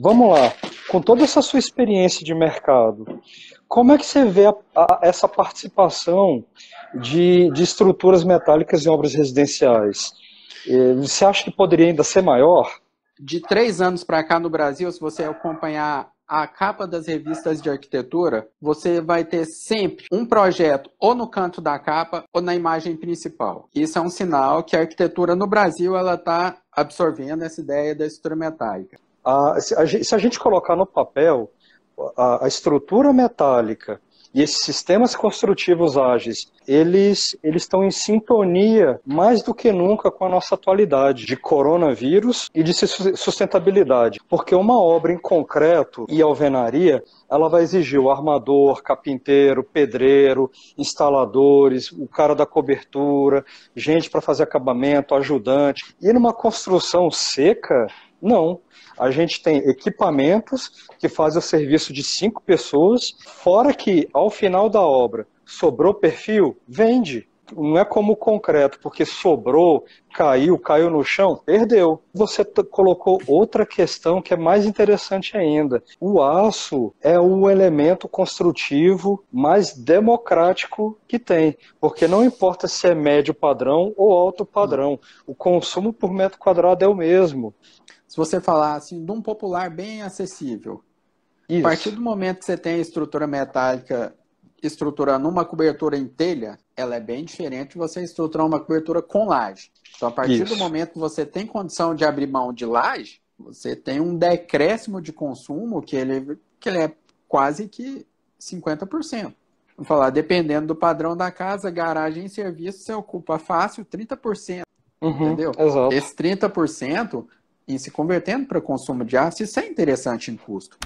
Vamos lá, com toda essa sua experiência de mercado, como é que você vê essa participação de estruturas metálicas em obras residenciais? Você acha que poderia ainda ser maior? De 3 anos para cá no Brasil, se você acompanhar a capa das revistas de arquitetura, você vai ter sempre um projeto ou no canto da capa ou na imagem principal. Isso é um sinal que a arquitetura no Brasil ela está absorvendo essa ideia da estrutura metálica. Se a gente colocar no papel a estrutura metálica e esses sistemas construtivos ágeis, eles estão em sintonia mais do que nunca com a nossa atualidade de coronavírus e de sustentabilidade. Porque uma obra em concreto e alvenaria, ela vai exigir o armador, carpinteiro, pedreiro, instaladores, o cara da cobertura, gente para fazer acabamento, ajudante. E numa construção seca, não. A gente tem equipamentos que fazem o serviço de 5 pessoas, fora que, ao final da obra, sobrou perfil, vende. Não é como o concreto, porque sobrou, caiu no chão, perdeu. Você colocou outra questão que é mais interessante ainda. O aço é o elemento construtivo mais democrático que tem, porque não importa se é médio padrão ou alto padrão, o consumo por metro quadrado é o mesmo. Se você falar assim, de um popular bem acessível, a partir Isso, do momento que você tem a estrutura metálica estruturando uma cobertura em telha, ela é bem diferente de você estruturar uma cobertura com laje. Então, a partir do isso. momento que você tem condição de abrir mão de laje, você tem um decréscimo de consumo que ele é quase que 50%. Vamos falar, dependendo do padrão da casa, garagem e serviço, você ocupa fácil 30%, Uhum, entendeu? exato. Esse 30%, em se convertendo para consumo de aço, isso é interessante em custo.